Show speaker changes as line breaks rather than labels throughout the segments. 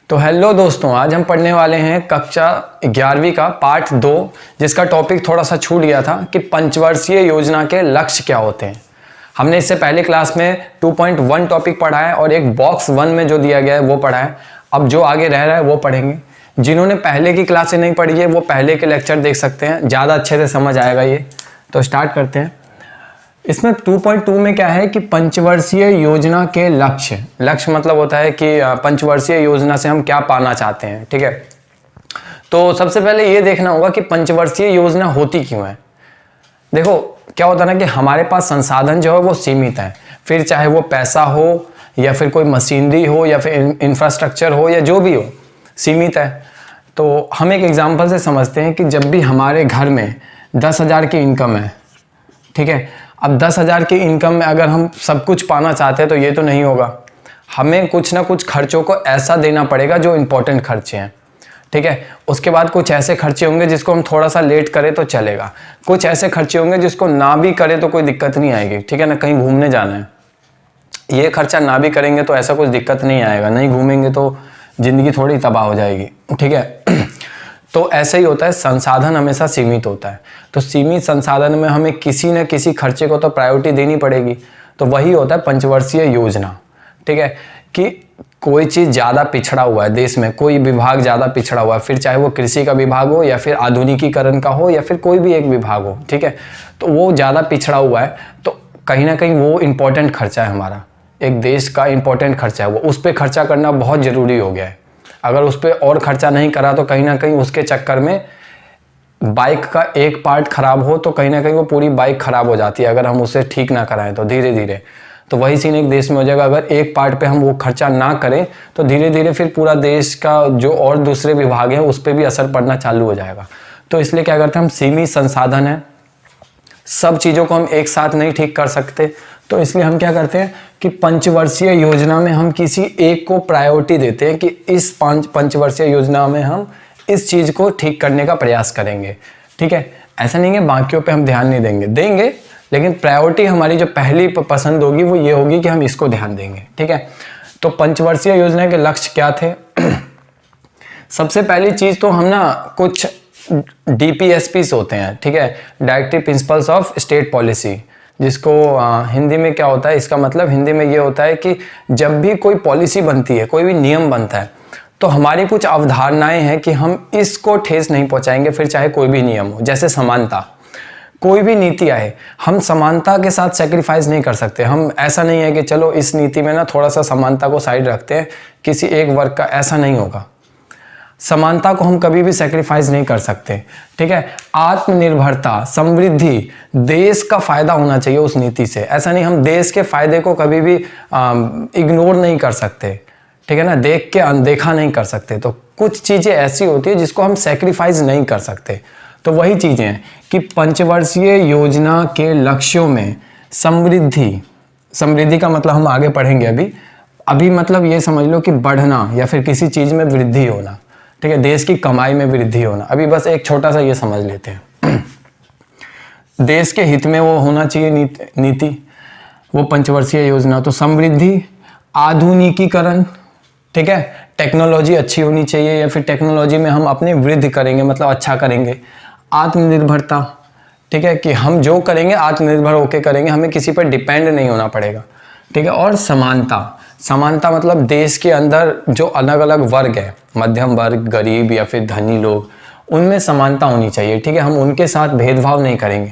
तो हेलो दोस्तों, आज हम पढ़ने वाले हैं कक्षा 11वीं का पार्ट 2, जिसका टॉपिक थोड़ा सा छूट गया था कि पंचवर्षीय योजना के लक्ष्य क्या होते हैं। हमने इससे पहले क्लास में 2.1 टॉपिक पढ़ा है और एक बॉक्स 1 में जो दिया गया है वो पढ़ा है। अब जो आगे रह रहा है वो पढ़ेंगे। जिन्होंने पहले की क्लासें नहीं पढ़ी है वो पहले के लेक्चर देख सकते हैं, ज़्यादा अच्छे से समझ आएगा ये। तो स्टार्ट करते हैं। इसमें 2.2 में क्या है कि पंचवर्षीय योजना के लक्ष्य मतलब होता है कि पंचवर्षीय योजना से हम क्या पाना चाहते हैं। ठीक है, तो सबसे पहले ये देखना होगा कि पंचवर्षीय योजना होती क्यों है। देखो क्या होता है ना कि हमारे पास संसाधन जो है वो सीमित है, फिर चाहे वो पैसा हो या फिर कोई मशीनरी हो या फिर इंफ्रास्ट्रक्चर हो या जो भी हो, सीमित है। तो हम एक एग्जाम्पल से समझते हैं कि जब भी हमारे घर में 10,000 की इनकम है, ठीक है, अब 10,000 की इनकम में अगर हम सब कुछ पाना चाहते हैं तो ये तो नहीं होगा। हमें कुछ ना कुछ खर्चों को ऐसा देना पड़ेगा जो इम्पोर्टेंट खर्चे हैं। ठीक है, उसके बाद कुछ ऐसे खर्चे होंगे जिसको हम थोड़ा सा लेट करें तो चलेगा, कुछ ऐसे खर्चे होंगे जिसको ना भी करें तो कोई दिक्कत नहीं आएगी। ठीक है ना, कहीं घूमने जाना है, ये खर्चा ना भी करेंगे तो ऐसा कुछ दिक्कत नहीं आएगा, नहीं घूमेंगे तो ज़िंदगी थोड़ी तबाह हो जाएगी। ठीक है, तो ऐसे ही होता है, संसाधन हमेशा सीमित होता है। तो सीमित संसाधन में हमें किसी न किसी खर्चे को तो प्रायोरिटी देनी पड़ेगी। तो वही होता है पंचवर्षीय योजना। ठीक है, कि कोई चीज़ ज़्यादा पिछड़ा हुआ है देश में, कोई विभाग ज़्यादा पिछड़ा हुआ है, फिर चाहे वो कृषि का विभाग हो या फिर आधुनिकीकरण का हो या फिर कोई भी एक विभाग हो। ठीक है, तो वो ज़्यादा पिछड़ा हुआ है तो कहीं ना कहीं वो इम्पोर्टेंट खर्चा है, हमारा एक देश का इम्पोर्टेंट खर्चा है, वो उस पर खर्चा करना बहुत ज़रूरी हो गया है। अगर उस पर और खर्चा नहीं करा तो कहीं ना कहीं उसके चक्कर में बाइक का एक पार्ट खराब हो तो कहीं ना कहीं वो पूरी बाइक खराब हो जाती है, अगर हम उसे ठीक ना कराएं तो धीरे धीरे। तो वही सीन एक देश में हो जाएगा, अगर एक पार्ट पे हम वो खर्चा ना करें तो धीरे धीरे फिर पूरा देश का जो और दूसरे विभाग हैं उस पर भी असर पड़ना चालू हो जाएगा। तो इसलिए क्या करते हैं, हम सीमित संसाधन है, सब चीज़ों को हम एक साथ नहीं ठीक कर सकते, तो इसलिए हम क्या करते हैं कि पंचवर्षीय योजना में हम किसी एक को प्रायोरिटी देते हैं कि इस पंचवर्षीय योजना में हम इस चीज़ को ठीक करने का प्रयास करेंगे। ठीक है, ऐसा नहीं है बाकियों पे हम ध्यान नहीं देंगे, लेकिन प्रायोरिटी हमारी जो पहली पसंद होगी वो ये होगी कि हम इसको ध्यान देंगे। ठीक है, तो पंचवर्षीय योजना के लक्ष्य क्या थे। सबसे पहली चीज़ तो हम ना कुछ DPSPs होते हैं, ठीक है, directive principles of state policy, जिसको हिंदी में क्या होता है, इसका मतलब हिंदी में ये होता है कि जब भी कोई पॉलिसी बनती है, कोई भी नियम बनता है, तो हमारी कुछ अवधारणाएं हैं कि हम इसको ठेस नहीं पहुंचाएंगे, फिर चाहे कोई भी नियम हो। जैसे समानता, कोई भी नीति आए हम समानता के साथ सेक्रीफाइस नहीं कर सकते। हम ऐसा नहीं है कि चलो इस नीति में ना थोड़ा सा समानता को साइड रखते हैं किसी एक वर्ग का, ऐसा नहीं होगा। समानता को हम कभी भी सेक्रीफाइस नहीं कर सकते। ठीक है, आत्मनिर्भरता, समृद्धि, देश का फायदा होना चाहिए उस नीति से, ऐसा नहीं, हम देश के फायदे को कभी भी इग्नोर नहीं कर सकते। ठीक है ना, देख के अनदेखा नहीं कर सकते। तो कुछ चीज़ें ऐसी होती है जिसको हम सेक्रीफाइस नहीं कर सकते। तो वही चीज़ें हैं कि पंचवर्षीय योजना के लक्ष्यों में समृद्धि का मतलब हम आगे पढ़ेंगे। अभी मतलब ये समझ लो कि बढ़ना या फिर किसी चीज़ में वृद्धि होना। ठीक है, देश की कमाई में वृद्धि होना। अभी बस एक छोटा सा ये समझ लेते हैं, देश के हित में वो होना चाहिए नीति, वो पंचवर्षीय योजना। तो समृद्धि, आधुनिकीकरण, ठीक है, टेक्नोलॉजी अच्छी होनी चाहिए या फिर टेक्नोलॉजी में हम अपनी वृद्धि करेंगे, मतलब अच्छा करेंगे। आत्मनिर्भरता, ठीक है, कि हम जो करेंगे आत्मनिर्भर होकर करेंगे, हमें किसी पर डिपेंड नहीं होना पड़ेगा। ठीक है, और समानता मतलब देश के अंदर जो अलग अलग वर्ग है, मध्यम वर्ग, गरीब या फिर धनी लोग, उनमें समानता होनी चाहिए। ठीक है, हम उनके साथ भेदभाव नहीं करेंगे।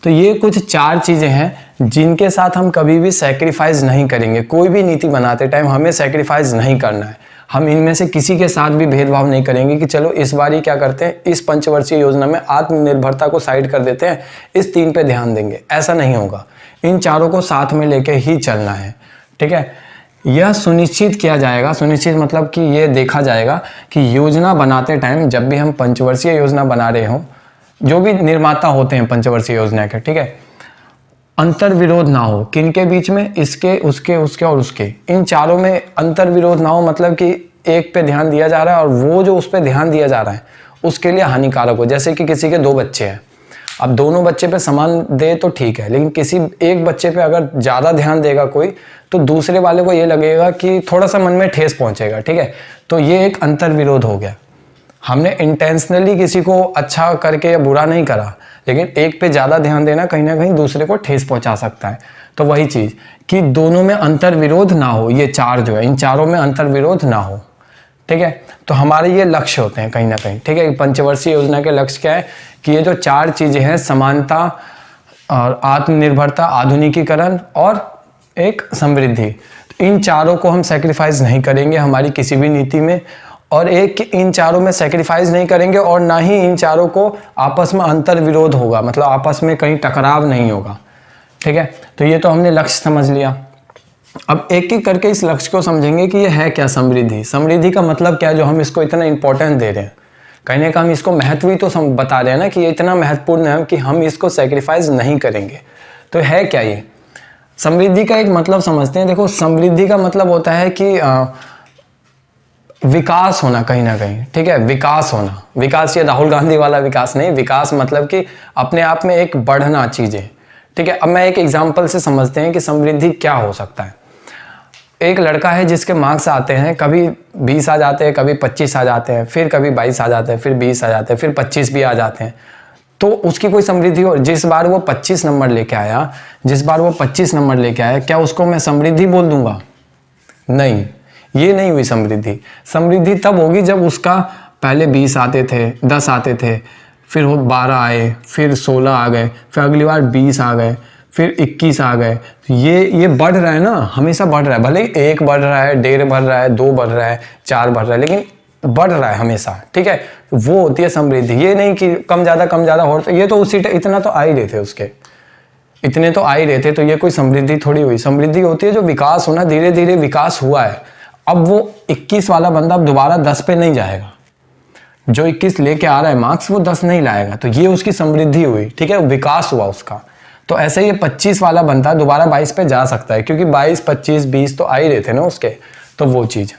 तो ये कुछ 4 चीज़ें हैं जिनके साथ हम कभी भी सेक्रीफाइस नहीं करेंगे। कोई भी नीति बनाते टाइम हमें सेक्रीफाइस नहीं करना है। हम इनमें से किसी के साथ भी भेदभाव नहीं करेंगे कि चलो इस बार ही क्या करते हैं, इस पंचवर्षीय योजना में आत्मनिर्भरता को साइड कर देते हैं, इस 3 पे ध्यान देंगे, ऐसा नहीं होगा। इन चारों को साथ में लेके ही चलना है। ठीक है, यह सुनिश्चित किया जाएगा, सुनिश्चित मतलब कि ये देखा जाएगा कि योजना बनाते टाइम, जब भी हम पंचवर्षीय योजना बना रहे हों, जो भी निर्माता होते हैं पंचवर्षीय योजना के, ठीक है, अंतर विरोध ना हो किनके बीच में, इसके, उसके और उसके, इन चारों में अंतर विरोध ना हो, मतलब कि एक पे ध्यान दिया जा रहा है और वो जो उस पे ध्यान दिया जा रहा है उसके लिए हानिकारक हो। जैसे कि किसी के 2 बच्चे हैं, अब दोनों बच्चे पे समान दे तो ठीक है, लेकिन किसी एक बच्चे पे अगर ज़्यादा ध्यान देगा कोई तो दूसरे वाले को ये लगेगा कि थोड़ा सा मन में ठेस पहुंचेगा, ठीक है। तो ये एक अंतर विरोध हो गया। हमने इंटेंशनली किसी को अच्छा करके या बुरा नहीं करा, लेकिन एक पे ज़्यादा ध्यान देना कहीं ना कहीं दूसरे को ठेस पहुंचा सकता है। तो वही चीज़ कि दोनों में अंतर विरोध ना हो, ये चार जो है इन चारों में अंतर विरोध ना हो, ठीक है। तो हमारे ये लक्ष्य होते हैं कहीं ना कहीं, ठीक है। पंचवर्षीय योजना के लक्ष्य क्या है कि ये जो चार चीज़ें हैं, समानता और आत्मनिर्भरता, आधुनिकीकरण और एक समृद्धि, तो इन चारों को हम सेक्रीफाइस नहीं करेंगे हमारी किसी भी नीति में, और एक इन चारों में सेक्रीफाइस नहीं करेंगे, और ना ही इन चारों को आपस में अंतर विरोध होगा, मतलब आपस में कहीं टकराव नहीं होगा, ठीक है। तो ये तो हमने लक्ष्य समझ लिया। अब एक एक करके इस लक्ष्य को समझेंगे कि ये है क्या समृद्धि। समृद्धि का मतलब क्या है जो हम इसको इतना इंपॉर्टेंट दे रहे हैं। कहीं ना कहीं हम इसको महत्व ही तो बता रहे हैं ना कि ये इतना महत्वपूर्ण है कि हम इसको सेक्रीफाइस नहीं करेंगे। तो है क्या ये समृद्धि का एक मतलब समझते हैं। देखो, समृद्धि का मतलब होता है कि विकास होना कहीं ना कहीं, ठीक है। विकास होना, विकास ये राहुल गांधी वाला विकास नहीं, विकास मतलब कि अपने आप में एक बढ़ना चीजें, ठीक है। अब मैं एक एग्जांपल से समझते हैं कि समृद्धि क्या हो सकता है। एक लड़का है जिसके मार्क्स आते हैं, कभी 20 आ जाते हैं, कभी 25 आ जाते हैं, फिर कभी 22 आ जाते हैं, फिर 20 आ जाते हैं, फिर 25 भी आ जाते हैं। तो उसकी कोई समृद्धि हो, जिस बार वो 25 नंबर लेके आया, क्या उसको मैं समृद्धि बोल दूंगा? नहीं, ये नहीं हुई समृद्धि। समृद्धि तब होगी जब उसका पहले 20 आते थे, 10 आते थे, फिर वो 12 आए, फिर 16 आ गए, फिर अगली बार 20 आ गए, फिर 21 आ गए। ये बढ़ रहा है ना, हमेशा बढ़ रहा है। भले ही 1 बढ़ रहा है, 1.5 बढ़ रहा है, 2 बढ़ रहा है, 4 बढ़ रहा है, लेकिन बढ़ रहा है हमेशा, ठीक है। वो होती है समृद्धि। ये नहीं कि कम ज़्यादा हो, ये तो उसी इतना तो आ ही रहे थे, उसके इतने तो आ ही रहे थे, तो ये कोई समृद्धि थोड़ी हुई। समृद्धि होती है जो विकास होना, धीरे धीरे विकास हुआ है। अब वो 21 वाला बंदा अब दोबारा 10 पे नहीं जाएगा, जो 21 लेके आ रहा है मार्क्स वो 10 नहीं लाएगा, तो ये उसकी समृद्धि हुई, ठीक है, विकास हुआ उसका। तो ऐसे ही 25 वाला बंदा दोबारा 22 पे जा सकता है, क्योंकि 22, 25, 20 तो आ ही रहे थे ना उसके, तो वो चीज,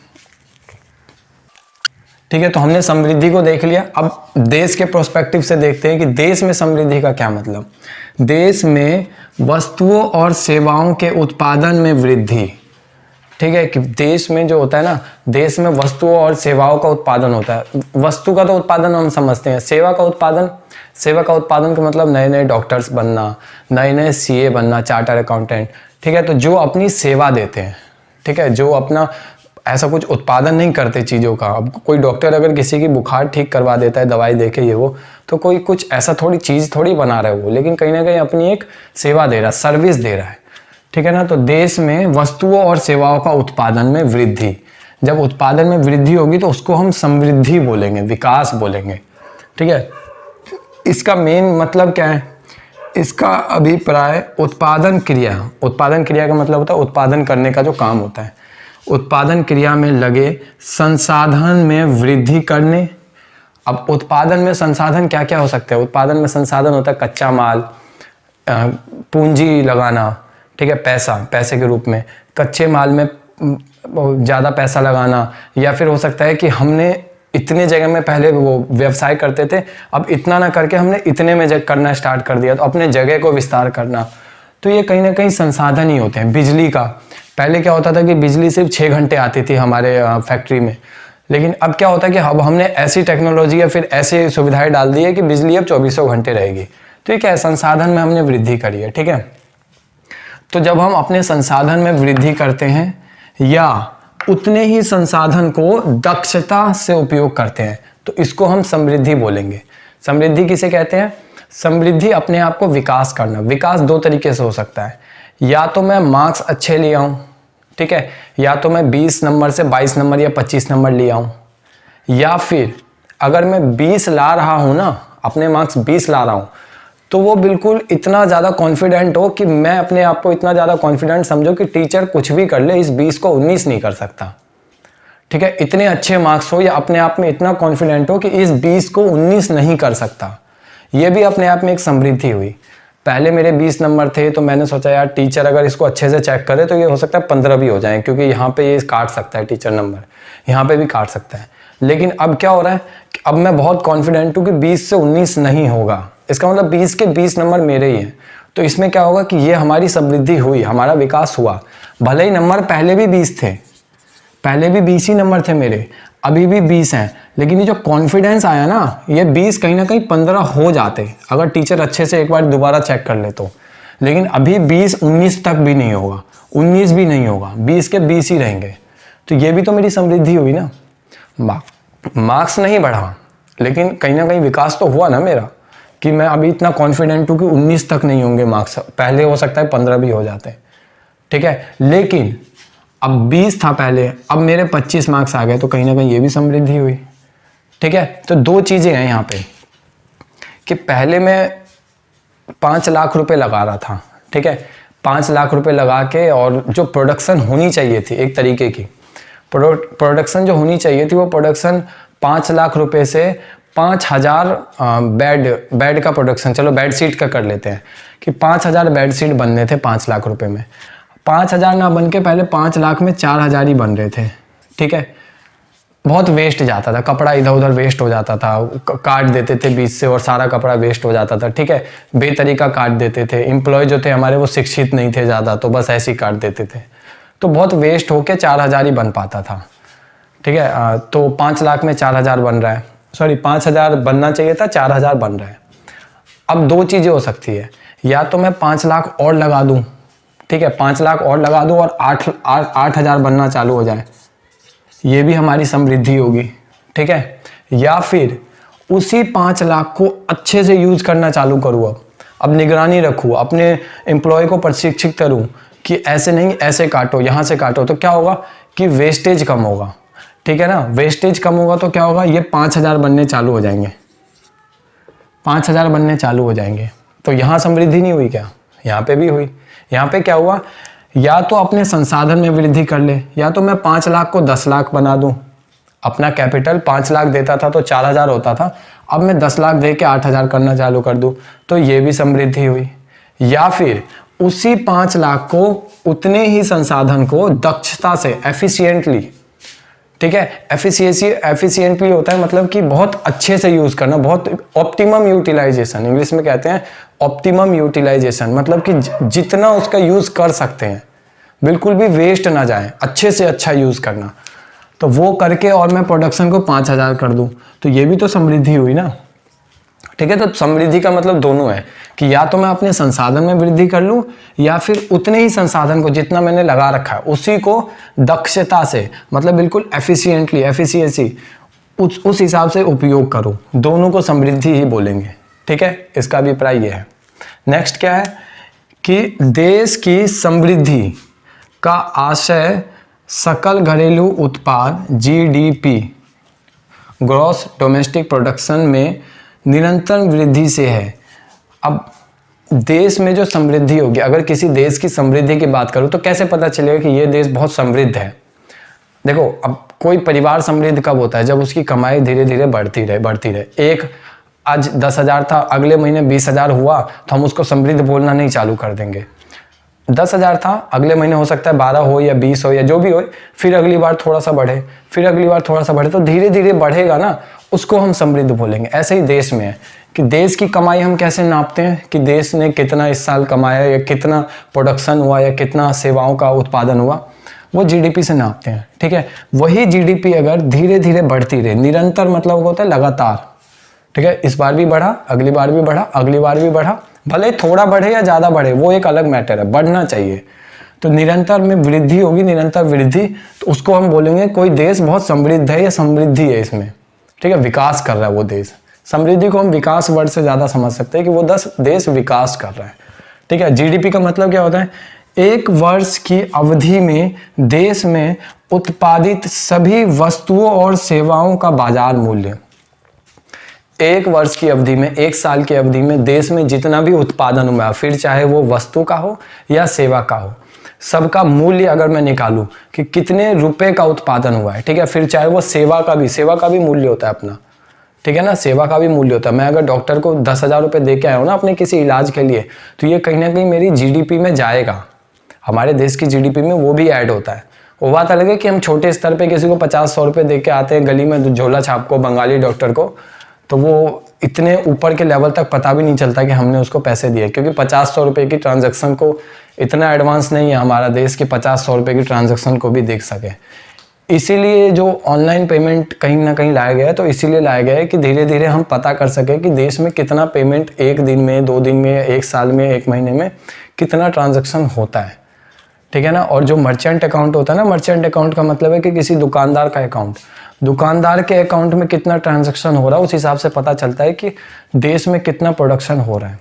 ठीक है। तो हमने समृद्धि को देख लिया। अब देश के प्रोस्पेक्टिव से देखते हैं कि देश में समृद्धि का क्या मतलब। देश में वस्तुओं और सेवाओं के उत्पादन में वृद्धि, ठीक है। कि देश में जो होता है ना, देश में वस्तुओं और सेवाओं का उत्पादन होता है। वस्तु का तो उत्पादन हम समझते हैं, सेवा का उत्पादन का मतलब नए नए डॉक्टर्स बनना, नए नए सीए बनना, चार्टर अकाउंटेंट, ठीक है। तो जो अपनी सेवा देते हैं, ठीक है, जो अपना ऐसा कुछ उत्पादन नहीं करते चीज़ों का। अब कोई डॉक्टर अगर किसी की बुखार ठीक करवा देता है, दवाई देके ये वो, तो कोई कुछ ऐसा थोड़ी चीज़ थोड़ी बना रहा है वो, लेकिन कहीं ना कहीं अपनी एक सेवा दे रहा है, सर्विस दे रहा है, ठीक है ना। तो देश में वस्तुओं और सेवाओं का उत्पादन में वृद्धि, जब उत्पादन में वृद्धि होगी तो उसको हम समृद्धि बोलेंगे, विकास बोलेंगे, ठीक है। इसका मेन मतलब क्या है? इसका अभिप्राय उत्पादन क्रिया का मतलब होता है उत्पादन करने का जो काम होता है। उत्पादन क्रिया में लगे संसाधन में वृद्धि करने। अब उत्पादन में संसाधन क्या क्या हो सकते हैं? उत्पादन में संसाधन होता है कच्चा माल, पूंजी लगाना, ठीक है, पैसे के रूप में, कच्चे माल में ज़्यादा पैसा लगाना, या फिर हो सकता है कि हमने इतने जगह में पहले वो व्यवसाय करते थे, अब इतना ना करके हमने इतने में करना स्टार्ट कर दिया, तो अपने जगह को विस्तार करना। तो ये कहीं ना कहीं संसाधन ही होते हैं। बिजली का पहले क्या होता था कि बिजली सिर्फ 6 घंटे आती थी हमारे फैक्ट्री में, लेकिन अब क्या होता है कि अब हमने ऐसी टेक्नोलॉजी या फिर ऐसी सुविधाएं डाल दी है कि बिजली अब 24 घंटे रहेगी। तो ये क्या है? संसाधन में हमने वृद्धि करी है, ठीक है। तो जब हम अपने संसाधन में वृद्धि करते हैं या उतने ही संसाधन को दक्षता से उपयोग करते हैं, तो इसको हम समृद्धि बोलेंगे। समृद्धि किसे कहते हैं? समृद्धि अपने आप को विकास करना। विकास 2 तरीके से हो सकता है, या तो मैं मार्क्स अच्छे ले आऊँ, ठीक है, या तो मैं 20 नंबर से 22 नंबर या 25 नंबर ले आऊँ, या फिर अगर मैं 20 ला रहा हूँ ना, अपने मार्क्स 20 ला रहा हूँ, तो वो बिल्कुल इतना ज़्यादा कॉन्फिडेंट हो कि मैं अपने आप को इतना ज़्यादा कॉन्फिडेंट समझो कि टीचर कुछ भी कर ले, इस 20 को 19 नहीं कर सकता, ठीक है। इतने अच्छे मार्क्स हो या अपने आप में इतना कॉन्फिडेंट हो कि इस 20 को 19 नहीं कर सकता। ये भी अपने आप में एक समृद्धि हुई। पहले मेरे 20 नंबर थे, तो मैंने सोचा यार टीचर अगर इसको अच्छे से चेक करे तो ये हो सकता है 15 भी हो जाए, क्योंकि यहाँ पे ये काट सकता है टीचर नंबर, यहाँ पे भी काट सकता है। लेकिन अब क्या हो रहा है कि अब मैं बहुत कॉन्फिडेंट हूँ कि 20 से 19 नहीं होगा, इसका मतलब 20 के 20 नंबर मेरे ही हैं। तो इसमें क्या होगा कि ये हमारी समृद्धि हुई, हमारा विकास हुआ। भले ही नंबर पहले भी 20 थे, पहले भी 20 ही नंबर थे मेरे, अभी भी 20 हैं, लेकिन ये जो कॉन्फिडेंस आया ना, ये 20 कहीं ना कहीं 15 हो जाते अगर टीचर अच्छे से एक बार दोबारा चेक कर ले तो। लेकिन अभी 20-19 तक भी नहीं होगा, 19 भी नहीं होगा, 20 के 20 ही रहेंगे। तो ये भी तो मेरी समृद्धि हुई ना। मार्क्स नहीं बढ़ा, लेकिन कहीं ना कहीं विकास तो हुआ ना मेरा, कि मैं अभी इतना कॉन्फिडेंट हूँ कि 19 तक नहीं होंगे मार्क्स, पहले हो सकता है 15 भी हो जाते हैं, ठीक है। लेकिन अब 20 था पहले, अब मेरे 25 मार्क्स आ गए, तो कहीं ना कहीं ये भी समृद्धि हुई, ठीक है। तो दो चीज़ें हैं यहाँ पे, कि पहले मैं 5 लाख रुपए लगा रहा था, ठीक है, 5 लाख रुपए लगा के, और जो प्रोडक्शन होनी चाहिए थी एक तरीके की प्रोडक्शन जो होनी चाहिए थी, वो प्रोडक्शन 5 लाख रुपए से 5000 बेड का प्रोडक्शन, चलो बेड शीट का कर लेते हैं, कि 5000 बेड शीट बनने थे 5 लाख रुपए में। 5000 ना बन के पहले 5 लाख में 4000 ही बन रहे थे, ठीक है। बहुत वेस्ट जाता था, कपड़ा इधर उधर वेस्ट हो जाता था, काट देते थे बीच से और सारा कपड़ा वेस्ट हो जाता था, ठीक है, बेतरीका काट देते थे। एम्प्लॉय जो थे हमारे वो शिक्षित नहीं थे ज़्यादा, तो बस ऐसे ही काट देते थे, तो बहुत वेस्ट होके 4000 ही बन पाता था, ठीक है। तो 5 लाख में 4000 बन रहा है, सॉरी 5000 बनना चाहिए था, 4000 बन रहा है। अब दो चीज़ें हो सकती है, या तो मैं 5 लाख और लगा दूं, ठीक है, 5 लाख और लगा दूं और 8,000 बनना चालू हो जाए, ये भी हमारी समृद्धि होगी, ठीक है। या फिर उसी 5 लाख को अच्छे से यूज करना चालू करूँ, अब निगरानी रखूँ, अपने एम्प्लॉय को प्रशिक्षित करूँ कि ऐसे नहीं ऐसे काटो, यहाँ से काटो, तो क्या होगा कि वेस्टेज कम होगा, ठीक है ना। वेस्टेज कम होगा तो क्या होगा, ये 5000 बनने चालू हो जाएंगे, 5000 बनने चालू हो जाएंगे। तो यहाँ समृद्धि नहीं हुई क्या, यहाँ पे भी हुई। यहाँ पे क्या हुआ, या तो अपने संसाधन में वृद्धि कर ले, या तो मैं 5 लाख को 10 लाख बना दूं। अपना कैपिटल 5 लाख देता था तो 4000 होता था, अब मैं 10 लाख दे के 8000 करना चालू कर दूं, तो ये भी समृद्धि हुई। या फिर उसी 5 लाख को, उतने ही संसाधन को दक्षता से, एफिशिएंटली, ठीक है, एफिशिएंटली होता है मतलब कि बहुत अच्छे से यूज करना, बहुत ऑप्टिमम यूटिलाइजेशन, इंग्लिश में कहते हैं ऑप्टिमम यूटिलाइजेशन, मतलब कि जितना उसका यूज कर सकते हैं, बिल्कुल भी वेस्ट ना जाए, अच्छे से अच्छा यूज करना। तो वो करके और मैं प्रोडक्शन को 5000 कर दूं, तो ये भी तो समृद्धि हुई ना, ठीक है। तो समृद्धि का मतलब दोनों है, कि या तो मैं अपने संसाधन में वृद्धि कर लूं, या फिर उतने ही संसाधन को जितना मैंने लगा रखा है उसी को दक्षता से, मतलब बिल्कुल एफिशिएंटली, एफिशिएंसी, उस हिसाब से उपयोग करूं, दोनों को समृद्धि ही बोलेंगे, ठीक है। इसका अभिप्राय ये है। नेक्स्ट क्या है कि देश की समृद्धि का आशय सकल घरेलू उत्पाद जीडीपी, ग्रॉस डोमेस्टिक प्रोडक्शन में निरंतर वृद्धि से है। अब देश में जो समृद्धि होगी, अगर किसी देश की समृद्धि की बात करूं तो कैसे पता चलेगा कि ये देश बहुत समृद्ध है। देखो, अब कोई परिवार समृद्ध कब होता है, जब उसकी कमाई धीरे धीरे बढ़ती रहे। एक आज 10,000 था, अगले महीने 20,000 हुआ, तो हम उसको समृद्ध बोलना नहीं चालू कर देंगे। 10,000 था, अगले महीने हो सकता है 12 हो या 20 हो या जो भी हो, फिर अगली बार थोड़ा सा बढ़े, फिर अगली बार थोड़ा सा बढ़े, तो धीरे धीरे बढ़ेगा ना, उसको हम समृद्ध बोलेंगे। ऐसे ही देश में है कि देश की कमाई हम कैसे नापते हैं, कि देश ने कितना इस साल कमाया, या कितना प्रोडक्शन हुआ, या कितना सेवाओं का उत्पादन हुआ, वो जीडीपी से नापते हैं, ठीक है। वही जीडीपी अगर धीरे धीरे बढ़ती रहे, निरंतर मतलब होता है लगातार, ठीक है, इस बार भी बढ़ा, अगली बार भी बढ़ा, अगली बार भी बढ़ा, भले थोड़ा बढ़े या ज़्यादा बढ़े, वो एक अलग मैटर है, बढ़ना चाहिए। तो निरंतर में वृद्धि होगी, निरंतर वृद्धि, तो उसको हम बोलेंगे कोई देश बहुत समृद्ध है या समृद्धि है इसमें, ठीक है, विकास कर रहा है वो देश। समृद्धि को हम विकास वर्ड से ज़्यादा समझ सकते हैं कि वो देश विकास कर रहा है, ठीक है। जीडीपी का मतलब क्या होता है, एक वर्ष की अवधि में देश में उत्पादित सभी वस्तुओं और सेवाओं का बाजार मूल्य। एक वर्ष की अवधि में, एक साल की अवधि में देश में जितना भी उत्पादन हुआ, फिर चाहे वो वस्तु का हो या सेवा का हो, सबका मूल्य अगर मैं निकालूं कि कितने रुपए का उत्पादन हुआ है, ठीक है, फिर चाहे वो सेवा का भी मूल्य होता है अपना, ठीक है ना, सेवा का भी मूल्य होता है। मैं अगर डॉक्टर को 10,000 रुपये दे के आया हूँ ना अपने किसी इलाज के लिए, तो ये कहीं ना कहीं मेरी जीडीपी में जाएगा, हमारे देश की जीडीपी में वो भी ऐड होता है। वो बात अलग है कि हम छोटे स्तर पे किसी को 50-100 रुपये दे के आते हैं गली में झोला छाप को, बंगाली डॉक्टर को, तो वो इतने ऊपर के लेवल तक पता भी नहीं चलता कि हमने उसको पैसे दिए, क्योंकि 50-100 रुपये की ट्रांजैक्शन को इतना एडवांस नहीं है हमारा देश कि 50-100 रुपये की ट्रांजैक्शन को भी देख सके। इसीलिए जो ऑनलाइन पेमेंट कहीं ना कहीं लाया गया है, तो इसीलिए लाया गया है कि धीरे धीरे हम पता कर सकें कि देश में कितना पेमेंट एक दिन में, 2 दिन में, 1 साल में, 1 महीने में कितना ट्रांजैक्शन होता है, ठीक है ना। और जो मर्चेंट अकाउंट होता है ना, मर्चेंट अकाउंट का मतलब है कि किसी दुकानदार का अकाउंट, दुकानदार के अकाउंट में कितना ट्रांजैक्शन हो रहा है, उस हिसाब से पता चलता है कि देश में कितना प्रोडक्शन हो रहा है।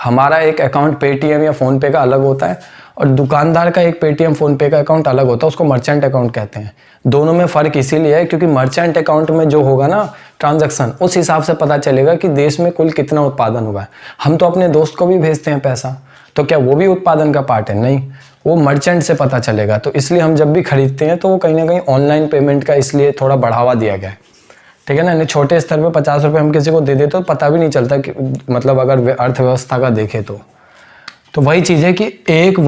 हमारा एक अकाउंट पेटीएम या फ़ोनपे का अलग होता है और दुकानदार का एक पेटीएम फ़ोनपे का अकाउंट अलग होता है, उसको मर्चेंट अकाउंट कहते हैं। दोनों में फ़र्क इसीलिए है क्योंकि मर्चेंट अकाउंट में जो होगा ना ट्रांजैक्शन, उस हिसाब से पता चलेगा कि देश में कुल कितना उत्पादन हुआ है। हम तो अपने दोस्त को भी भेजते हैं पैसा, तो क्या वो भी उत्पादन का पार्ट है? नहीं, वो मर्चेंट से पता चलेगा। तो इसलिए हम जब भी खरीदते हैं तो वो कहीं ना कहीं ऑनलाइन पेमेंट का इसलिए थोड़ा बढ़ावा दिया गया है, ठीक है ना। नहीं, छोटे स्तर पे 50 रुपये हम किसी को दे देते तो पता भी नहीं चलता कि मतलब अगर अर्थव्यवस्था का देखें तो वही चीज़ है कि एक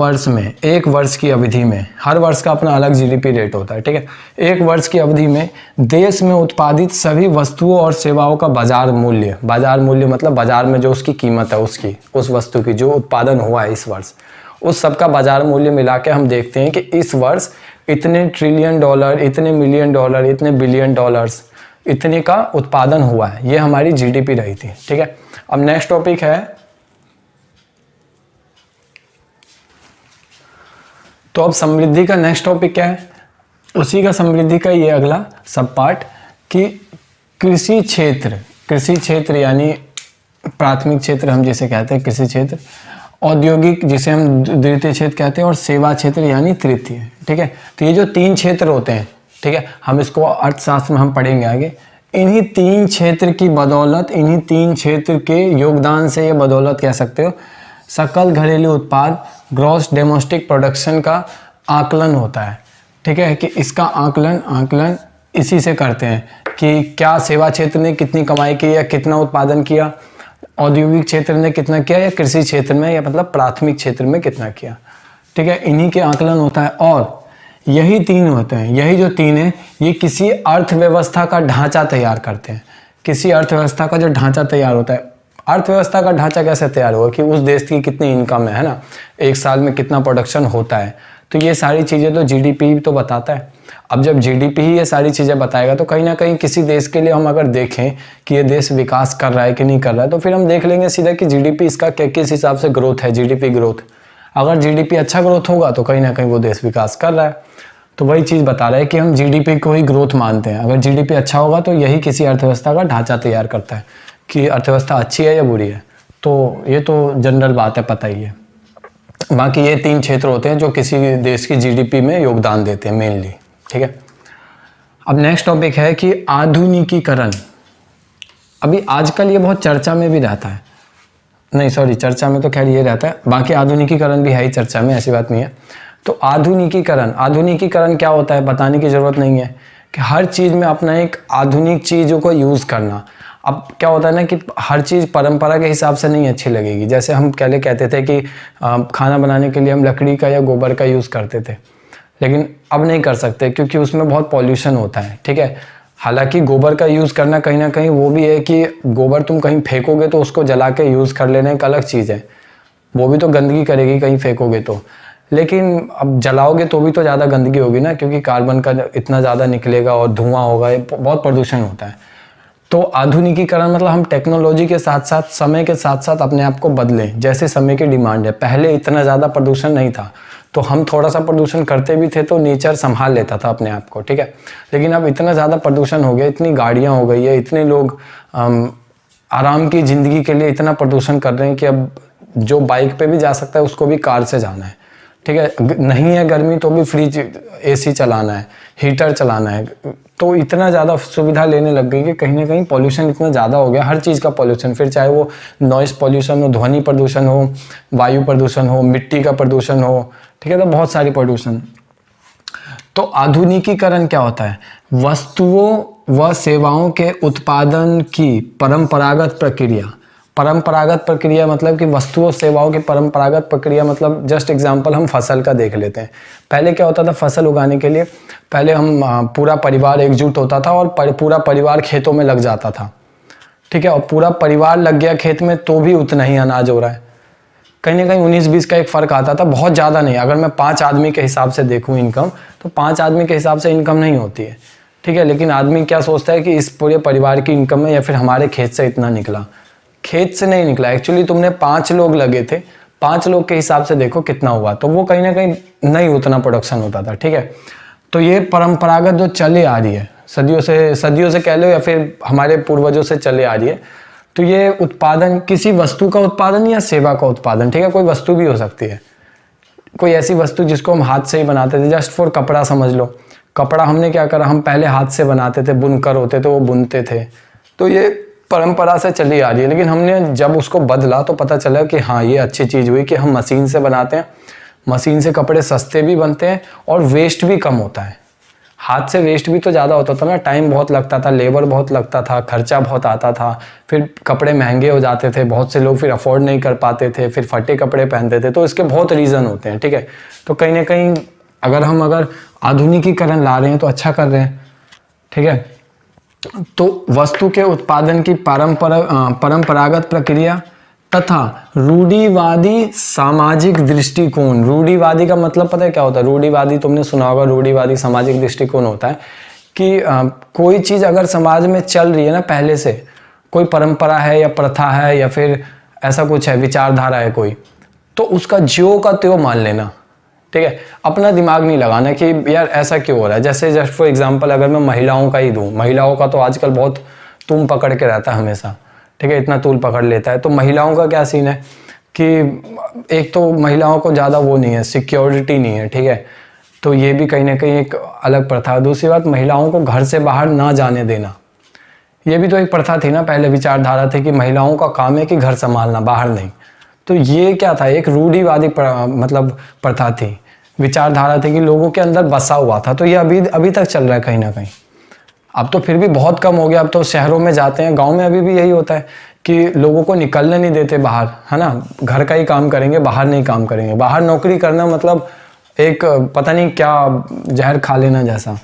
वर्ष की अवधि में, हर वर्ष का अपना अलग जीडीपी रेट होता है, ठीक है। एक वर्ष की अवधि में देश में उत्पादित सभी वस्तुओं और सेवाओं का बाजार मूल्य मतलब बाजार में जो उसकी कीमत है, उसकी उस वस्तु की जो उत्पादन हुआ है इस वर्ष, उस सब का बाजार मूल्य मिला के हम देखते हैं कि इस वर्ष इतने ट्रिलियन डॉलर, इतने मिलियन डॉलर, इतने बिलियन डॉलर्स, इतने का उत्पादन हुआ है। ये हमारी जीडीपी रही थी, ठीक है। अब नेक्स्ट टॉपिक है, तो अब समृद्धि का नेक्स्ट टॉपिक क्या है? उसी का समृद्धि का ये अगला सब पार्ट कि कृषि क्षेत्र यानी प्राथमिक क्षेत्र हम जिसे कहते हैं कृषि क्षेत्र, औद्योगिक जिसे हम द्वितीय क्षेत्र कहते हैं, और सेवा क्षेत्र यानी तृतीय, ठीक है। तो ये जो 3 क्षेत्र होते हैं, ठीक है, हम इसको अर्थशास्त्र में हम पढ़ेंगे आगे। इन्हीं 3 क्षेत्र की बदौलत, इन्हीं 3 क्षेत्र के योगदान से, ये बदौलत कह सकते हो, सकल घरेलू उत्पाद ग्रॉस डोमेस्टिक प्रोडक्शन का आकलन होता है, ठीक है। कि इसका आकलन इसी से करते हैं कि क्या सेवा क्षेत्र ने कितनी कमाई की या कितना उत्पादन किया, औद्योगिक क्षेत्र ने कितना किया, या कृषि क्षेत्र में या मतलब प्राथमिक क्षेत्र में कितना किया, ठीक है। इन्हीं के आकलन होता है और यही 3 होते हैं, यही जो 3 है ये किसी अर्थव्यवस्था का ढांचा तैयार करते हैं। किसी अर्थव्यवस्था का जो ढांचा तैयार होता है, अर्थव्यवस्था का ढांचा कैसे तैयार होगा कि उस देश की कितनी इनकम है ना, एक साल में कितना प्रोडक्शन होता है, तो ये सारी चीज़ें तो जीडीपी तो बताता है। अब जब जीडीपी ही ये सारी चीज़ें बताएगा तो कहीं ना कहीं किसी देश के लिए हम अगर देखें कि ये देश विकास कर रहा है कि नहीं कर रहा है, तो फिर हम देख लेंगे सीधा कि जीडीपी इसका किस हिसाब से ग्रोथ है, जीडीपी ग्रोथ। अगर जीडीपी अच्छा ग्रोथ होगा तो कहीं ना कहीं वो देश विकास कर रहा है। तो वही चीज़ बता रहा है कि हम जीडीपी को ही ग्रोथ मानते हैं। अगर जीडीपी अच्छा होगा तो यही किसी अर्थव्यवस्था का ढांचा तैयार करता है कि अर्थव्यवस्था अच्छी है या बुरी है। तो ये तो जनरल बात है, पता ही है। बाकी ये 3 क्षेत्र होते हैं जो किसी देश की जीडीपी में योगदान देते हैं मेनली, ठीक है। अब नेक्स्ट टॉपिक है कि आधुनिकीकरण। अभी आजकल ये बहुत चर्चा में भी रहता है, नहीं सॉरी, चर्चा में तो खैर ये रहता है, बाकी आधुनिकीकरण भी है ही चर्चा में, ऐसी बात नहीं है। तो आधुनिकीकरण क्या होता है बताने की ज़रूरत नहीं है कि हर चीज़ में अपना एक आधुनिक चीज़ों को यूज़ करना। अब क्या होता है ना कि हर चीज़ परंपरा के हिसाब से नहीं अच्छी लगेगी। जैसे हम पहले कहते थे कि खाना बनाने के लिए हम लकड़ी का या गोबर का यूज़ करते थे, लेकिन अब नहीं कर सकते क्योंकि उसमें बहुत पॉल्यूशन होता है, ठीक है। हालांकि गोबर का यूज़ करना कहीं ना कहीं वो भी है कि गोबर तुम कहीं फेंकोगे तो उसको जला के यूज़ कर लेना एक अलग चीज़ है, वो भी तो गंदगी करेगी कहीं फेंकोगे तो, लेकिन अब जलाओगे तो भी तो ज़्यादा गंदगी होगी ना, क्योंकि कार्बन का इतना ज़्यादा निकलेगा और धुआं होगा, बहुत प्रदूषण होता है। तो आधुनिकीकरण मतलब हम टेक्नोलॉजी के साथ साथ, समय के साथ साथ अपने आप को बदलें जैसे समय की डिमांड है। पहले इतना ज़्यादा प्रदूषण नहीं था तो हम थोड़ा सा प्रदूषण करते भी थे तो नेचर संभाल लेता था अपने आप को, ठीक है। लेकिन अब इतना ज़्यादा प्रदूषण हो गया, इतनी गाड़ियाँ हो गई है, इतने लोग आराम की ज़िंदगी के लिए इतना प्रदूषण कर रहे हैं कि अब जो बाइक पे भी जा सकता है उसको भी कार से जाना है, ठीक है। नहीं है गर्मी तो भी फ्रिज, एसी चलाना है, हीटर चलाना है, तो इतना ज़्यादा सुविधा लेने लग गई कि कहीं ना कहीं पॉल्यूशन इतना ज़्यादा हो गया, हर चीज़ का पॉल्यूशन, फिर चाहे वो नॉइस पॉल्यूशन हो, ध्वनि प्रदूषण हो, वायु प्रदूषण हो, मिट्टी का प्रदूषण हो, ठीक है, तो बहुत सारी प्रदूषण। तो आधुनिकीकरण क्या होता है? वस्तुओं व सेवाओं के उत्पादन की परंपरागत प्रक्रिया मतलब कि वस्तुओं सेवाओं की परंपरागत प्रक्रिया मतलब जस्ट एग्जांपल हम फसल का देख लेते हैं। पहले क्या होता था, फसल उगाने के लिए पहले हम पूरा परिवार एकजुट होता था और पूरा परिवार खेतों में लग जाता था। ठीक है, और पूरा परिवार लग गया खेत में तो भी उतना ही अनाज हो रहा है। कहीं ना कहीं 19-20 का एक फ़र्क आता था, बहुत ज़्यादा नहीं। अगर मैं 5 आदमी के हिसाब से देखूं इनकम, तो 5 आदमी के हिसाब से इनकम नहीं होती है, ठीक है। लेकिन आदमी क्या सोचता है कि इस पूरे परिवार की इनकम है या फिर हमारे खेत से इतना निकला। खेत से नहीं निकला, एक्चुअली तुमने 5 लोग लगे थे, 5 लोग के हिसाब से देखो कितना हुआ, तो वो कहीं ना कहीं नहीं उतना प्रोडक्शन होता था, ठीक है। तो ये परंपरागत जो चले आ रही है सदियों से कह लो या फिर हमारे पूर्वजों से चले आ रही है, तो ये उत्पादन किसी वस्तु का उत्पादन या सेवा का उत्पादन, ठीक है, कोई वस्तु भी हो सकती है, कोई ऐसी वस्तु जिसको हम हाथ से ही बनाते थे। जस्ट फॉर कपड़ा समझ लो, कपड़ा हमने क्या करा, हम पहले हाथ से बनाते थे, बुनकर होते थे वो बुनते थे, तो ये परंपरा से चली आ रही है। लेकिन हमने जब उसको बदला तो पता चला कि हाँ ये अच्छी चीज़ हुई कि हम मशीन से बनाते हैं, मशीन से कपड़े सस्ते भी बनते हैं और वेस्ट भी कम होता है। हाथ से वेस्ट भी तो ज़्यादा होता था ना, टाइम बहुत लगता था, लेबर बहुत लगता था, खर्चा बहुत आता था, फिर कपड़े महंगे हो जाते थे, बहुत से लोग फिर अफोर्ड नहीं कर पाते थे, फिर फटे कपड़े पहनते थे, तो इसके बहुत रीज़न होते हैं, ठीक है। तो कहीं ना कहीं अगर आधुनिकीकरण ला रहे हैं तो अच्छा कर रहे हैं, ठीक है। तो वस्तु के उत्पादन की परंपरागत प्रक्रिया तथा रूढ़िवादी सामाजिक दृष्टिकोण। रूढ़िवादी का मतलब पता है क्या होता है? रूढ़िवादी तुमने सुना होगा, रूढ़िवादी सामाजिक दृष्टिकोण होता है कि कोई चीज़ अगर समाज में चल रही है ना, पहले से कोई परंपरा है या प्रथा है या फिर ऐसा कुछ है, विचारधारा है कोई, तो उसका ज्यों का त्यों मान लेना, ठीक है। अपना दिमाग नहीं लगाना कि यार ऐसा क्यों हो रहा है। जैसे जस्ट फॉर एग्जांपल अगर मैं महिलाओं का ही दूं, महिलाओं का तो आजकल बहुत तुम पकड़ के रहता है हमेशा, ठीक है, इतना तूल पकड़ लेता है। तो महिलाओं का क्या सीन है कि एक तो महिलाओं को ज़्यादा वो नहीं है, सिक्योरिटी नहीं है, ठीक है, तो ये भी कहीं ना कहीं एक अलग प्रथा है। दूसरी बात, महिलाओं को घर से बाहर ना जाने देना, ये भी तो एक प्रथा थी ना, पहले विचारधारा थी कि महिलाओं का काम है कि घर संभालना, बाहर नहीं। तो ये क्या था, एक रूढ़िवादी मतलब प्रथा थी, विचारधारा थी कि लोगों के अंदर बसा हुआ था। तो ये अभी तक चल रहा है कहीं ना कहीं। अब तो फिर भी बहुत कम हो गया, अब तो शहरों में जाते हैं, गांव में अभी भी यही होता है कि लोगों को निकलने नहीं देते बाहर, है ना, घर का ही काम करेंगे, बाहर नहीं काम करेंगे। बाहर नौकरी करना मतलब एक पता नहीं क्या जहर खा लेना जैसा,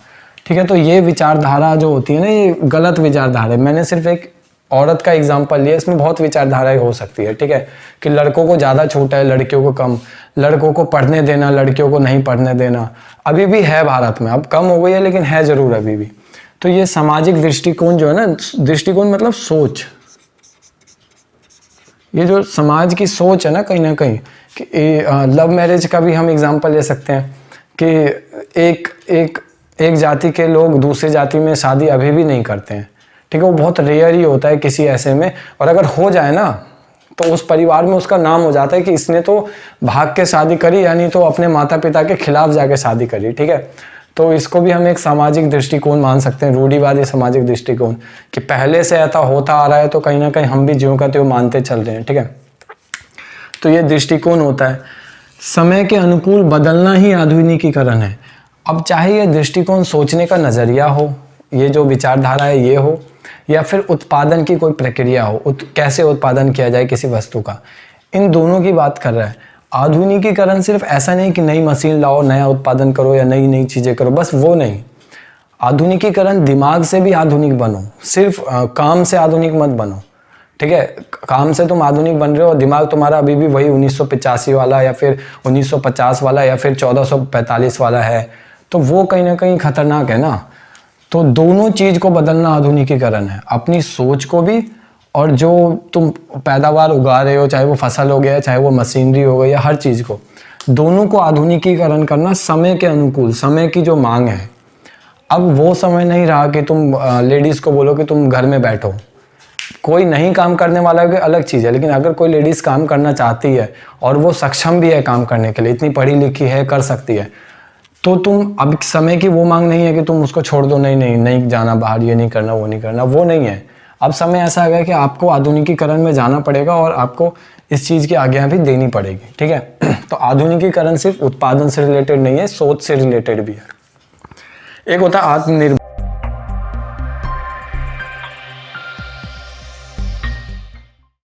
ठीक है। तो ये विचारधारा जो होती है ना, ये गलत विचारधारा है। मैंने सिर्फ एक औरत का एग्जाम्पल लिया, इसमें बहुत विचारधाराएं हो सकती है, ठीक है, कि लड़कों को ज़्यादा छूट है, लड़कियों को कम, लड़कों को पढ़ने देना, लड़कियों को नहीं पढ़ने देना, अभी भी है भारत में। अब कम हो गई है लेकिन है ज़रूर अभी भी। तो ये सामाजिक दृष्टिकोण जो है ना, दृष्टिकोण मतलब सोच, ये जो समाज की सोच है ना कहीं ना कहीं, कि लव मैरिज का भी हम एग्जाम्पल ले सकते हैं कि एक जाति के लोग दूसरी जाति में शादी अभी भी नहीं करते हैं, ठीक है, वो बहुत रेयर ही होता है किसी ऐसे में। और अगर हो जाए ना तो उस परिवार में उसका नाम हो जाता है कि इसने तो भाग के शादी करी, यानी तो अपने माता पिता के खिलाफ जाके शादी करी, ठीक है। तो इसको भी हम एक सामाजिक दृष्टिकोण मान सकते हैं, रूढ़िवादी सामाजिक दृष्टिकोण, कि पहले से ऐसा होता आ रहा है तो कहीं ना कहीं हम भी ज्यों का त्यों मानते चल रहे हैं, ठीक है। तो ये दृष्टिकोण होता है। समय के अनुकूल बदलना ही आधुनिकीकरण है। अब चाहे ये दृष्टिकोण सोचने का नज़रिया हो, ये जो विचारधारा है ये हो, या फिर उत्पादन की कोई प्रक्रिया हो, कैसे उत्पादन किया जाए किसी वस्तु का, इन दोनों की बात कर रहा है। आधुनिकीकरण सिर्फ ऐसा नहीं कि नई मशीन लाओ, नया उत्पादन करो या नई नई चीज़ें करो, बस वो नहीं। आधुनिकीकरण दिमाग से भी आधुनिक बनो, सिर्फ काम से आधुनिक मत बनो, ठीक है। काम से तुम आधुनिक बन रहे हो, दिमाग तुम्हारा अभी भी वही 1985 वाला या फिर 1950 वाला या फिर 1445 वाला है, तो वो कहीं ना कहीं खतरनाक है ना। तो दोनों चीज़ को बदलना आधुनिकीकरण है, अपनी सोच को भी, और जो तुम पैदावार उगा रहे हो, चाहे वो फसल हो गया, चाहे वो मशीनरी हो गई, या हर चीज़ को, दोनों को आधुनिकीकरण करना समय के अनुकूल, समय की जो मांग है। अब वो समय नहीं रहा कि तुम लेडीज़ को बोलो कि तुम घर में बैठो। कोई नहीं काम करने वाला की अलग चीज़ है, लेकिन अगर कोई लेडीज़ काम करना चाहती है और वो सक्षम भी है काम करने के लिए, इतनी पढ़ी लिखी है, कर सकती है, तो तुम अब समय की वो मांग नहीं है कि तुम उसको छोड़ दो, नहीं जाना बाहर, ये नहीं करना, वो नहीं करना, वो नहीं है। अब समय ऐसा आ गया कि आपको आधुनिकीकरण में जाना पड़ेगा और आपको इस चीज़ की आज्ञा भी देनी पड़ेगी, ठीक है। तो आधुनिकीकरण सिर्फ उत्पादन से रिलेटेड नहीं है, सोच से रिलेटेड भी है। एक होता है आत्मनिर्भर।